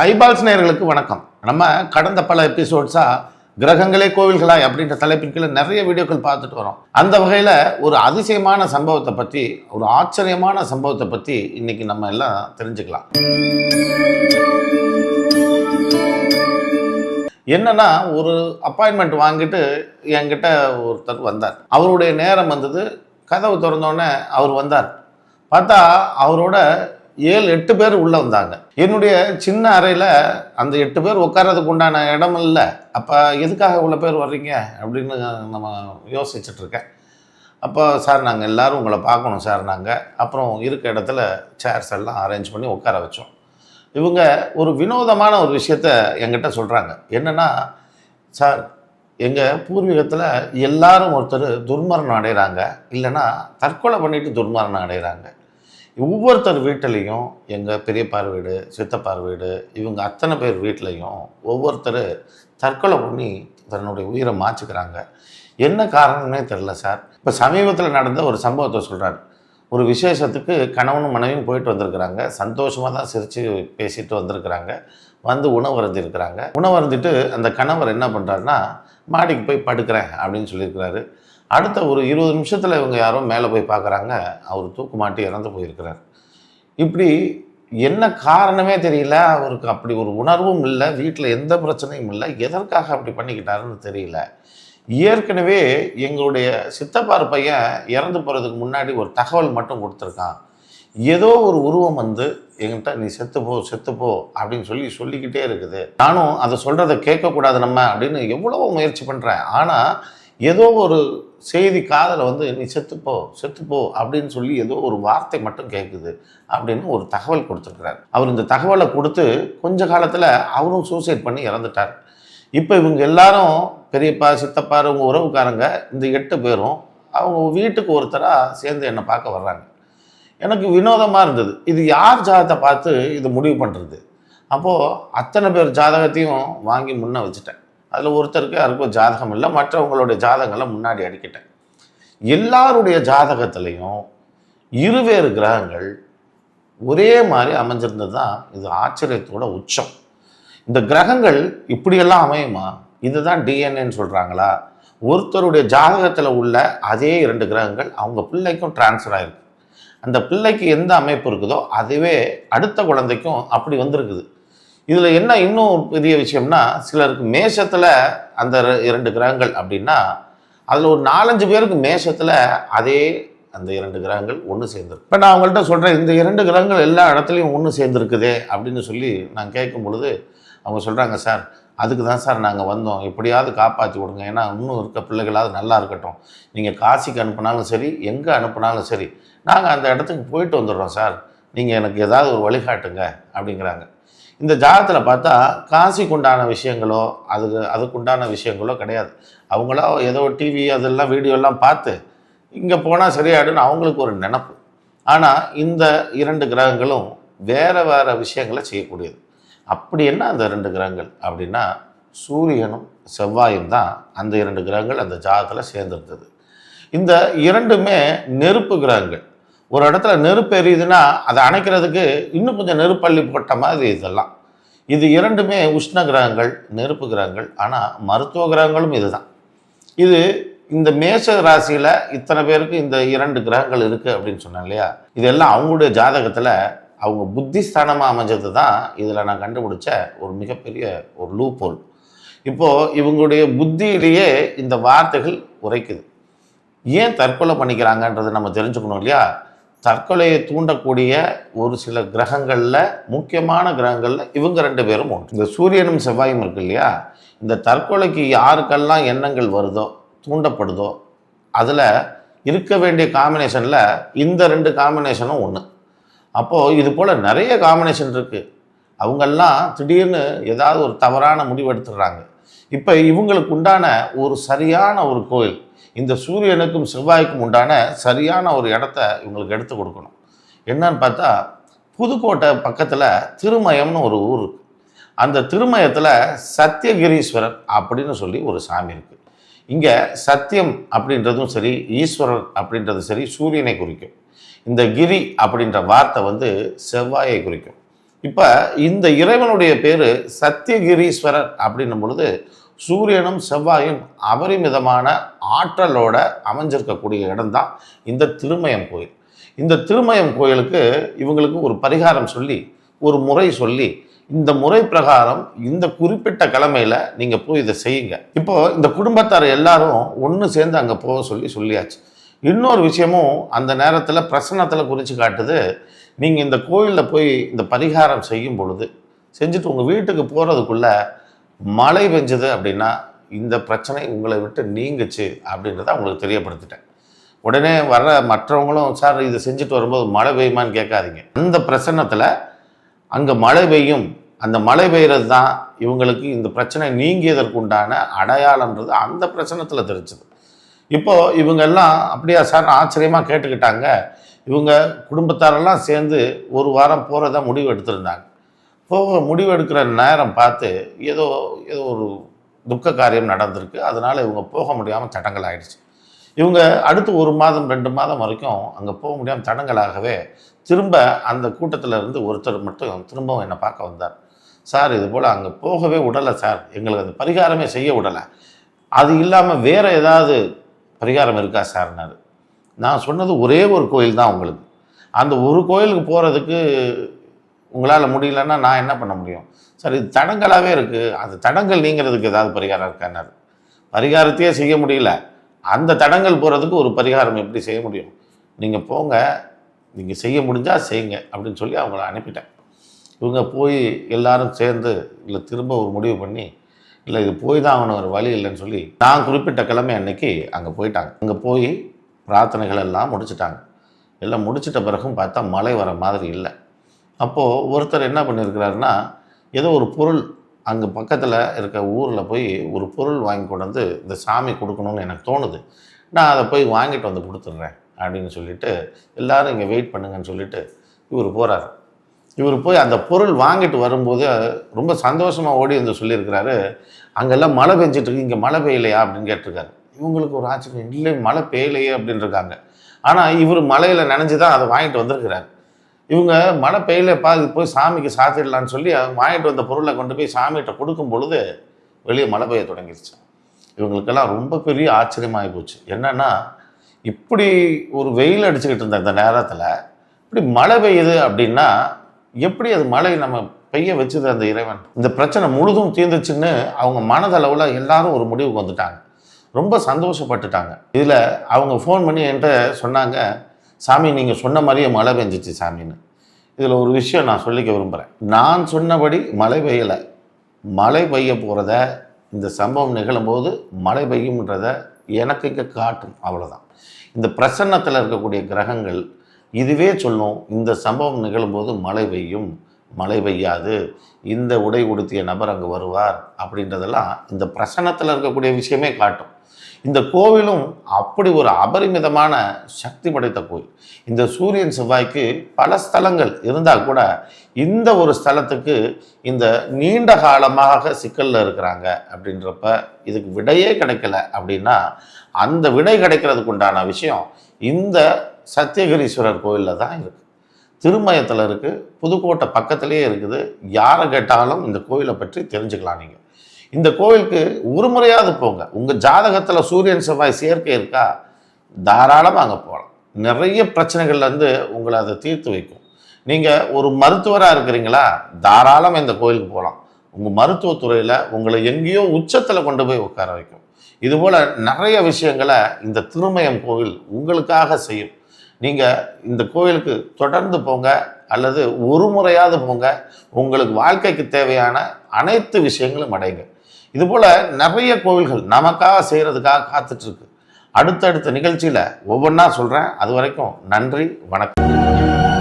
Eyeballs நேயர்களுக்கு வணக்கம். நம்ம கடந்த பல எபிசோட்ஸாக கிரகங்களே கோவில்களாய் அப்படின்ற தலைப்பின் கீழே நிறைய வீடியோக்கள் பார்த்துட்டு வரோம். அந்த வகையில் ஒரு அதிசயமான சம்பவத்தை பற்றி, ஒரு ஆச்சரியமான சம்பவத்தை பற்றி இன்னைக்கு நம்ம எல்லாம் தெரிஞ்சுக்கலாம். என்னன்னா, ஒரு அப்பாயின்மெண்ட் வாங்கிட்டு என்கிட்ட ஒருத்தர் வந்தார். அவருடைய நேரம் வந்தது. கதவு திறந்தோடனே அவர் வந்தார். பார்த்தா அவரோட 7-8 பேர் உள்ளே வந்தாங்க. என்னுடைய சின்ன அறையில் அந்த 8 பேர் உட்கார்றதுக்கு உண்டான இடம் இல்லை. அப்போ எதுக்காக இவ்வளோ பேர் வர்றீங்க அப்படின்னு நம்ம யோசிச்சுட்டு இருக்கேன். அப்போ சார் நாங்கள் எல்லோரும் உங்களை பார்க்கணும் சார். அப்புறம் இருக்க இடத்துல சேர்ஸ் எல்லாம் அரேஞ்ச் பண்ணி உட்கார வச்சோம். இவங்க ஒரு வினோதமான ஒரு விஷயத்த என்கிட்ட சொல்கிறாங்க. என்னென்னா, சார் எங்கள் பூர்வீகத்தில் எல்லாரும் ஒருத்தர் துர்மரணம் அடைகிறாங்க, இல்லைன்னா தற்கொலை பண்ணிட்டு துர்மரணம் அடைகிறாங்க. ஒவ்வொருத்தர் வீட்டிலையும், எங்கள் பெரியப்பார் வீடு, சித்தப்பார் வீடு, இவங்க அத்தனை பேர் வீட்லேயும் ஒவ்வொருத்தர் தற்கொலை பண்ணி தன்னுடைய உயிரை மாற்றிக்கிறாங்க. என்ன காரணம்னே தெரில சார். இப்போ சமீபத்தில் நடந்த ஒரு சம்பவத்தை சொல்கிறார். ஒரு விசேஷத்துக்கு கணவனும் மனைவியும் போயிட்டு வந்திருக்கிறாங்க. சந்தோஷமாக தான் சிரித்து பேசிட்டு வந்திருக்கிறாங்க. வந்து உணவு அருந்திருக்கிறாங்க. உணவு அருந்திட்டு அந்த கணவர் என்ன பண்ணுறாருன்னா, மாடிக்கு போய் படுக்கிறேன் அப்படின்னு சொல்லியிருக்கிறாரு. அடுத்த ஒரு 20 நிமிஷத்தில் இவங்க யாரோ மேலே போய் பார்க்குறாங்க. அவர் தூக்கு மாட்டி இறந்து போயிருக்கிறார். இப்படி என்ன காரணமே தெரியல. அவருக்கு அப்படி ஒரு உணர்வும் இல்லை, வீட்டில் எந்த பிரச்சனையும் இல்லை. எதற்காக அப்படி பண்ணிக்கிட்டாருன்னு தெரியல. ஏற்கனவே எங்களுடைய சித்தப்பார் பையன் இறந்து போகிறதுக்கு முன்னாடி ஒரு தகவல் மட்டும் கொடுத்துருக்கான். ஏதோ ஒரு உருவம் வந்து என்கிட்ட நீ செத்துப்போ அப்படின்னு சொல்லிக்கிட்டே இருக்குது. நானும் அதை சொல்கிறத கேட்கக்கூடாது நம்ம அப்படின்னு எவ்வளவோ முயற்சி பண்ணுறேன். ஆனால் ஏதோ ஒரு செய்தி காதில் வந்து நீ செத்துப்போ அப்படின்னு சொல்லி ஏதோ ஒரு வார்த்தை மட்டும் கேட்குது அப்படின்னு ஒரு தகவல் கொடுத்துருக்கிறார். அவர் இந்த தகவலை கொடுத்து கொஞ்ச காலத்தில் அவரும் சூசைட் பண்ணி இறந்துட்டார். இப்போ இவங்க எல்லாரும் பெரியப்பா, சித்தப்பா, அவங்க உறவுக்காரங்க, இந்த 8 பேரும் அவங்க வீட்டுக்கு ஒருத்தராக சேர்ந்து என்னை பார்க்க வர்றாங்க. எனக்கு வினோதமாக இருந்தது. இது யார் ஜாதகத்தை பார்த்து இது முடிவு பண்ணுறது? அப்போது அத்தனை பேர் ஜாதகத்தையும் வாங்கி முன்னே வச்சுட்டேன். அதில் ஒருத்தருக்கு யாருக்கும் ஜாதகம் இல்லை, மற்றவங்களுடைய ஜாதகங்களை முன்னாடி அடிக்கிட்டேன். எல்லாருடைய ஜாதகத்திலையும் இருவேறு கிரகங்கள் ஒரே மாதிரி அமைஞ்சிருந்தது தான் இது ஆச்சரியத்தோட உச்சம். இந்த கிரகங்கள் இப்படியெல்லாம் அமையுமா? இதுதான் டிஎன்ஏன்னு சொல்கிறாங்களா? ஒருத்தருடைய ஜாதகத்தில் உள்ள அதே 2 கிரகங்கள் அவங்க பிள்ளைக்கும் டிரான்ஸ்ஃபர் ஆகிருக்கு. அந்த பிள்ளைக்கு எந்த அமைப்பு இருக்குதோ அதுவே அடுத்த குழந்தைக்கும் அப்படி வந்திருக்குது. இதில் என்ன இன்னும் பெரிய விஷயம்னா, சிலருக்கு மேஷத்தில் அந்த 2 கிரகங்கள் அப்படின்னா, அதில் ஒரு 4-5 பேருக்கு மேஷத்தில் அதே அந்த 2 கிரகங்கள் ஒன்று சேர்ந்துருக்கு. இப்போ நான் அவங்கள்ட்ட சொல்கிறேன், இந்த 2 கிரகங்கள் எல்லா இடத்துலையும் ஒன்று சேர்ந்துருக்குதே அப்படின்னு சொல்லி நான் கேட்கும் பொழுது அவங்க சொல்கிறாங்க, சார் அதுக்கு தான் சார் நாங்கள் வந்தோம், எப்படியாவது காப்பாற்றி விடுங்க, ஏன்னா இன்னும் இருக்க பிள்ளைகளாவது நல்லா இருக்கட்டும். நீங்கள் காசிக்கு அனுப்புனாலும் சரி, எங்கே அனுப்புனாலும் சரி, நாங்கள் அந்த இடத்துக்கு போயிட்டு வந்துடுறோம் சார், நீங்கள் எனக்கு ஏதாவது ஒரு வழிகாட்டுங்க அப்படிங்கிறாங்க. இந்த ஜாதகத்தில் பார்த்தா காசிக்கு உண்டான விஷயங்களோ அதுக்குண்டான விஷயங்களோ கிடையாது. அவங்களா ஏதோ டிவி அதெல்லாம் வீடியோலாம் பார்த்து இங்கே போனால் சரியாயிடுன்னு அவங்களுக்கு ஒரு நினப்பு. ஆனால் இந்த 2 கிரகங்களும் வேறு விஷயங்களை செய்யக்கூடியது. அப்படி என்ன அந்த 2 கிரகங்கள் அப்படின்னா, சூரியனும் செவ்வாயும் தான் அந்த 2 கிரகங்கள் அந்த ஜாதகத்தில் சேர்ந்துருந்தது. இந்த 2மே நெருப்பு கிரகங்கள். ஒரு இடத்துல நெருப்பு எரியுதுன்னா அதை அணைக்கிறதுக்கு இன்னும் கொஞ்சம் நெருப்பள்ளி போட்ட மாதிரி இதெல்லாம். இது 2மே உஷ்ண கிரகங்கள், நெருப்பு கிரகங்கள். ஆனால் மருத்துவ கிரகங்களும் இதுதான். இது இந்த மேஷ ராசியில் இத்தனை பேருக்கு இந்த 2 கிரகங்கள் இருக்குது அப்படின்னு சொன்னேன் இல்லையா? இதெல்லாம் அவங்களுடைய ஜாதகத்தில் அவங்க புத்திஸ்தானமாக அமைஞ்சது தான் இதில் நான் கண்டுபிடிச்ச ஒரு மிகப்பெரிய ஒரு லூப் ஹோல். இப்போது இவங்களுடைய புத்தியிலேயே இந்த வார்த்தைகள் உரைக்குது. ஏன் தற்கொலை பண்ணிக்கிறாங்கன்றது நம்ம தெரிஞ்சுக்கணும் இல்லையா? தற்கொலையை தூண்டக்கூடிய ஒரு சில கிரகங்களில், முக்கியமான கிரகங்களில் இவங்க 2 பேரும் ஒன்று. இந்த சூரியனும் செவ்வாயும் இருக்கு இல்லையா? இந்த தற்கொலைக்கு யாருக்கெல்லாம் எண்ணங்கள் வருதோ, தூண்டப்படுதோ, அதில் இருக்க வேண்டிய காம்பினேஷனில் இந்த 2 காம்பினேஷனும் ஒன்று. அப்போது இது போல் நிறைய காம்பினேஷன் இருக்குது. அவங்கெல்லாம் திடீர்னு ஏதாவது ஒரு தவறான முடிவு எடுத்துடுறாங்க. இப்போ இவங்களுக்கு உண்டான ஒரு சரியான ஒரு கோயில், இந்த சூரியனுக்கும் செவ்வாய்க்கும் உண்டான சரியான ஒரு இடத்த இவங்களுக்கு எடுத்து கொடுக்கணும். என்னன்னு பார்த்தா, புதுக்கோட்டை பக்கத்தில் திருமயம்னு ஒரு ஊர் இருக்குது. அந்த திருமயத்தில் சத்தியகிரீஸ்வரர் அப்படின்னு சொல்லி ஒரு சாமி இருக்குது. இங்கே சத்தியம் அப்படின்றதும் சரி, ஈஸ்வரர் அப்படின்றதும் சரி சூரியனை குறிக்கும். இந்த கிரி அப்படின்ற வார்த்தை வந்து செவ்வாயை குறிக்கும். இப்போ இந்த இறைவனுடைய பேர் சத்தியகிரீஸ்வரர் அப்படின்னும் பொழுது சூரியனும் செவ்வாயும் அபரிமிதமான ஆற்றலோட அமைஞ்சிருக்கக்கூடிய இடம்தான் இந்த திருமயம் கோயில். இந்த திருமயம் கோயிலுக்கு இவங்களுக்கு ஒரு பரிகாரம் சொல்லி, ஒரு முறை சொல்லி, இந்த முறை பிரகாரம் இந்த குறிப்பிட்ட கிழமையில நீங்க போய் இதை செய்யுங்க. இப்போ இந்த குடும்பத்தார் எல்லாரும் ஒன்று சேர்ந்து அங்கே போக சொல்லியாச்சு. இன்னொரு விஷயமும் அந்த நேரத்தில் பிரசன்னத்தில் குறித்து காட்டுது. நீங்கள் இந்த கோயிலில் போய் இந்த பரிகாரம் செய்யும் பொழுது செஞ்சுட்டு உங்கள் வீட்டுக்கு போகிறதுக்குள்ள மழை பெஞ்சுது அப்படின்னா இந்த பிரச்சனை உங்களை விட்டு நீங்குச்சு அப்படின்றத உங்களுக்கு தெரியப்படுத்திட்டேன். உடனே வர்ற மற்றவங்களும் சார் இதை செஞ்சுட்டு வரும்போது மழை பெய்யுமான்னு கேட்காதீங்க. அந்த பிரசன்னத்தில் அங்கே மழை பெய்யும், அந்த மழை பெய்கிறது தான் இவங்களுக்கு இந்த பிரச்சனை நீங்கியதற்கு உண்டான அடையாளன்றது அந்த பிரச்சனத்தில் தெரிஞ்சுது. இப்போது இவங்கெல்லாம் அப்படியா சார் ஆச்சரியமாக கேட்டுக்கிட்டாங்க. இவங்க குடும்பத்தாரெல்லாம் சேர்ந்து ஒரு வாரம் போகிறதா முடிவு எடுத்திருந்தாங்க. முடிவு எடுக்கிற நேரம் பார்த்து ஏதோ ஒரு துக்க காரியம் நடந்திருக்கு. அதனால் இவங்க போக முடியாமல் தடங்கள் ஆயிடுச்சு. இவங்க அடுத்து 1 மாதம் 2 மாதம் வரைக்கும் அங்கே போக முடியாமல் தடங்களாகவே திரும்ப அந்த கூட்டத்தில் இருந்து ஒருத்தர் மட்டும் திரும்பவும் என்னை பார்க்க வந்தார். சார் இது போல் அங்கே போகவே விடலை சார், எங்களுக்கு அந்த பரிகாரமே செய்ய விடலை, அது இல்லாமல் வேறு ஏதாவது பரிகாரம் இருக்கா சார்னாரு. நான் சொன்னது ஒரே ஒரு கோயில் தான் உங்களுக்கு, அந்த ஒரு கோயிலுக்கு போகிறதுக்கு உங்களால் முடியலன்னா நான் என்ன பண்ண முடியும் சார், இது தடங்களாகவே இருக்குது, அந்த தடங்கள் நீங்கிறதுக்கு ஏதாவது பரிகாரம் இருக்கான்னாரு. பரிகாரத்தையே செய்ய முடியல, அந்த தடங்கள் போகிறதுக்கு ஒரு பரிகாரம் எப்படி செய்ய முடியும், நீங்கள் போங்க, நீங்கள் செய்ய முடிஞ்சால் செய்யுங்க அப்படின்னு சொல்லி அவங்கள அனுப்பிட்டேன். இவங்க போய் எல்லாரும் சேர்ந்து இல்லை திரும்ப ஒரு முடிவு பண்ணி இல்லை இது போய் தான் ஆகணும், ஒரு வழி இல்லைன்னு சொல்லி நான் குறிப்பிட்ட கிழமை அன்னைக்கு அங்கே போயிட்டாங்க. அங்கே போய் பிரார்த்தனைகள் எல்லாம் முடிச்சுட்டாங்க. எல்லாம் முடிச்சிட்ட பிறகும் பார்த்தா மழை வர மாதிரி இல்லை. அப்போது ஒருத்தர் என்ன பண்ணியிருக்கிறாருன்னா, ஏதோ ஒரு பொருள் அங்கே பக்கத்தில் இருக்க ஊரில் போய் ஒரு பொருள் வாங்கி கொண்டு வந்து இந்த சாமி கொடுக்கணும்னு எனக்கு தோணுது, நான் அதை போய் வாங்கிட்டு வந்து கொடுத்துட்றேன் அப்படின்னு சொல்லிட்டு எல்லோரும் இங்கே வெயிட் பண்ணுங்கன்னு சொல்லிட்டு இவர் போகிறார். இவர் போய் அந்த பொருள் வாங்கிட்டு வரும்போது ரொம்ப சந்தோஷமாக ஓடி வந்து சொல்லியிருக்கிறாரு, அங்கெல்லாம் மழை பெஞ்சிட்ருக்கு, இங்கே மழை பெய்யலையா அப்படின்னு கேட்டிருக்காரு. இவங்களுக்கு ஒரு ஆச்சரியம், இல்லை மழை பெய்யலையே அப்படின்னு இருக்காங்க. ஆனால் இவர் மழையில் நனைஞ்சு தான் அதை வாங்கிட்டு வந்திருக்கிறார். இவங்க மழை பெய்யலைப்பா, இது போய் சாமிக்கு சாத்திடலான்னு சொல்லி வாங்கிட்டு வந்த பொருளை கொண்டு போய் சாமிகிட்ட கொடுக்கும் பொழுது வெளியே மழை பெய்ய தொடங்கிடுச்சு. இவங்களுக்கெல்லாம் ரொம்ப பெரிய ஆச்சரியமாகி போச்சு. என்னென்னா, இப்படி ஒரு வெயில் அடிச்சுக்கிட்டு இருந்த இந்த நேரத்தில் இப்படி மழை பெய்யுது அப்படின்னா எப்படி அது மழை நம்ம பெய்ய வச்சுது அந்த இறைவன், இந்த பிரச்சனை முழுதும் தீர்ந்துச்சுன்னு அவங்க மனதளவில் எல்லாரும் ஒரு முடிவுக்கு வந்துட்டாங்க. ரொம்ப சந்தோஷப்பட்டுட்டாங்க. இதில் அவங்க ஃபோன் பண்ணி என்கிட்ட சொன்னாங்க, சாமி நீங்கள் சொன்ன மாதிரியே மழை பெஞ்சிச்சு சாமின்னு. இதில் ஒரு விஷயம் நான் சொல்லிக்க விரும்புகிறேன். நான் சொன்னபடி மழை பெய்யலை, மழை பெய்ய போகிறத இந்த சம்பவம் நிகழும்போது மழை பெய்யும்ன்றத எனக்கு இங்கே காட்டும், அவ்வளோதான். இந்த பிரசன்னத்தில் இருக்கக்கூடிய கிரகங்கள் இதுவே சொல்லும், இந்த சம்பவம் நிகழும்போது மழை பெய்யும், மழை பெய்யாது, இந்த உடை உடுத்திய நபர் அங்கே வருவார் அப்படின்றதெல்லாம் இந்த பிரசன்னத்தில் இருக்கக்கூடிய விஷயமே காட்டும். இந்த கோவிலும் அப்படி ஒரு அபரிமிதமான சக்தி படைத்த கோயில். இந்த சூரியன் செவ்வாய்க்கு பல ஸ்தலங்கள் இருந்தால் கூட இந்த ஒரு ஸ்தலத்துக்கு இந்த நீண்ட காலமாக சிக்கலில் இருக்கிறாங்க அப்படின்றப்ப இதுக்கு விடையே கிடைக்கல அப்படின்னா அந்த விடை கிடைக்கிறதுக்கு உண்டான விஷயம் இந்த சத்தியகிரீஸ்வரர் கோயிலில் தான் இருக்குது. திருமயத்தில் இருக்குது, புதுக்கோட்டை பக்கத்துலேயே இருக்குது. யாரை கேட்டாலும் இந்த கோயிலை பற்றி தெரிஞ்சுக்கலாம். நீங்கள் இந்த கோவிலுக்கு ஒரு முறையாவது போங்க. உங்கள் ஜாதகத்தில் சூரியன் செவ்வாய் சேர்க்கை இருக்கா, தாராளமாக அங்கே போகலாம். நிறைய பிரச்சனைகள்லேருந்து உங்களை அதை தீர்த்து வைக்கும். நீங்கள் ஒரு மருத்துவராக இருக்கிறீங்களா, தாராளமாக இந்த கோயிலுக்கு போகலாம். உங்கள் மருத்துவத்துறையில் உங்களை எங்கேயோ உச்சத்தில் கொண்டு போய் உட்கார வைக்கும். இதுபோல் நிறைய விஷயங்களை இந்த திருமயம் கோவில் உங்களுக்காக செய்யும். நீங்கள் இந்த கோவிலுக்கு தொடர்ந்து போங்க, அல்லது ஒரு முறையாவது போங்க. உங்களுக்கு வாழ்க்கைக்கு தேவையான அனைத்து விஷயங்களும் அடைங்க. இதுபோல் நிறைய கோவில்கள் நமக்காக செய்கிறதுக்காக காத்துட்ருக்கு. அடுத்தடுத்த நிகழ்ச்சியில் ஒவ்வொன்றா சொல்கிறேன். அது வரைக்கும் நன்றி, வணக்கம்.